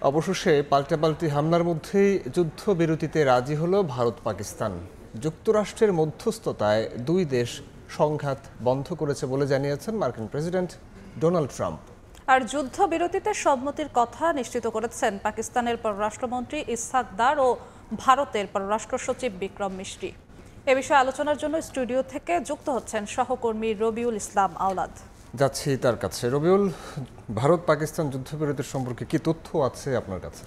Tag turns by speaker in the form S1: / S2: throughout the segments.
S1: অবশেষে পাল্টাপাল্টি হামলার মধ্যেই যুদ্ধবিরতিতে রাজি হলো ভারত পাকিস্তান। যুক্তরাষ্ট্রের মধ্যস্থতায় দুই দেশ সংঘাত বন্ধ করেছে বলে জানিয়েছেন মার্কিন প্রেসিডেন্ট ডোনাল্ড ট্রাম্প।
S2: আর যুদ্ধবিরতিতে সম্মতির কথা নিশ্চিত করেছেন পাকিস্তানের পররাষ্ট্রমন্ত্রী ইসহাক দার ও ভারতের পররাষ্ট্র সচিব বিক্রম মিশ্রি। এ বিষয়ে আলোচনার জন্য স্টুডিও থেকে যুক্ত হচ্ছেন সহকর্মী রবিউল ইসলাম আওলাদ।
S1: যাচ্ছি তার কাছে। রবিউল, ভারত পাকিস্তান যুদ্ধবিরতির সম্পর্কে কি তথ্য আছে আপনার কাছে?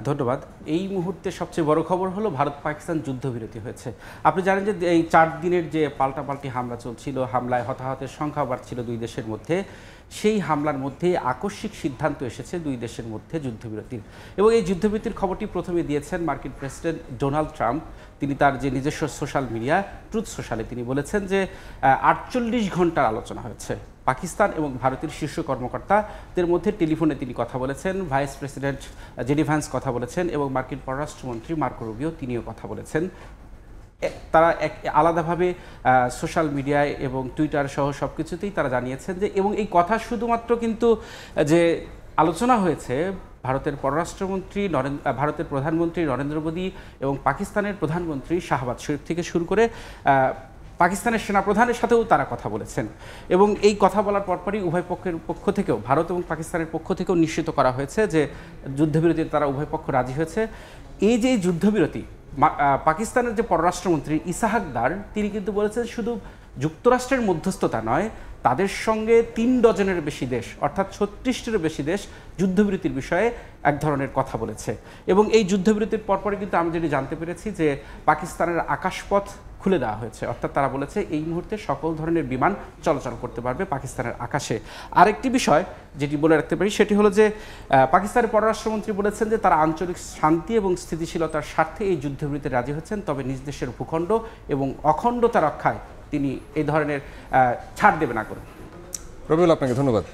S3: ধন্যবাদ। এই মুহূর্তে সবচেয়ে বড় খবর হলো ভারত পাকিস্তান যুদ্ধবিরতি হয়েছে। আপনি জানেন যে এই 4 দিনের যে পাল্টাপাল্টি হামলা চলছিল, হামলায় হতাহতের সংখ্যা বাড়ছিল দুই দেশের মধ্যে, সেই হামলার মধ্যে আকস্মিক সিদ্ধান্ত এসেছে দুই দেশের মধ্যে যুদ্ধবিরতির। এবং এই যুদ্ধবিরতির খবরটি প্রথমে দিয়েছেন মার্কিন প্রেসিডেন্ট ডোনাল্ড ট্রাম্প। তিনি তার যে নিজস্ব সোশ্যাল মিডিয়া ট্রুথ সোশ্যালে তিনি বলেছেন যে 48 ঘন্টার আলোচনা হয়েছে। পাকিস্তান এবং ভারতের শীর্ষ কর্মকর্তাদের মধ্যে টেলিফোনে তিনি কথা বলেছেন, ভাইস প্রেসিডেন্ট জেডি ভ্যান্স কথা বলেছেন এবং মার্কিন পররাষ্ট্রমন্ত্রী মার্কো রুবিও তিনিও কথা বলেছেন। তারা আলাদাভাবে সোশ্যাল মিডিয়ায় এবং টুইটার সহ সব কিছুতেই তারা জানিয়েছেন যে, এবং এই কথা শুধুমাত্র কিন্তু যে আলোচনা হয়েছে ভারতের পররাষ্ট্রমন্ত্রী ভারতের প্রধানমন্ত্রী নরেন্দ্র মোদী এবং পাকিস্তানের প্রধানমন্ত্রী শাহবাজ শরীফ থেকে শুরু করে পাকিস্তানের সেনাপ্রধানের সাথেও তারা কথা বলেছেন। এবং এই কথা বলার পরপরই উভয় পক্ষের পক্ষ থেকেও, ভারত এবং পাকিস্তানের পক্ষ থেকেও নিশ্চিত করা হয়েছে যে যুদ্ধবিরতিতে তারা উভয় পক্ষ রাজি হয়েছে। এই যে যুদ্ধবিরতি, পাকিস্তানের যে পররাষ্ট্রমন্ত্রী ইসহাক দার তিনি কিন্তু বলেছেন শুধু যুক্তরাষ্ট্রের মধ্যস্থতা নয়, তাদের সঙ্গে 3 ডজনের বেশি দেশ অর্থাৎ 36টিরও বেশি দেশ যুদ্ধবিরতির বিষয়ে এক ধরনের কথা বলেছে। এবং এই যুদ্ধবিরতির পরপরই কিন্তু আমি যেটি জানতে পেরেছি যে পাকিস্তানের আকাশপথ খুলে দেওয়া হয়েছে, অর্থাৎ তারা বলেছে এই মুহূর্তে সকল ধরনের বিমান চলাচল করতে পারবে পাকিস্তানের আকাশে। আরেকটি বিষয় যেটি বলে রাখতে পারি সেটি হলো যে পাকিস্তানের পররাষ্ট্রমন্ত্রী বলেছেন যে তারা আঞ্চলিক শান্তি এবং স্থিতিশীলতার স্বার্থে এই যুদ্ধবিরতিতে রাজি হচ্ছেন, তবে নিজ দেশের ভূখণ্ড এবং অখণ্ডতা রক্ষায় তিনি এই ধরনের ছাড় দেবে না করে।
S1: রবিউল, আপনাকে ধন্যবাদ।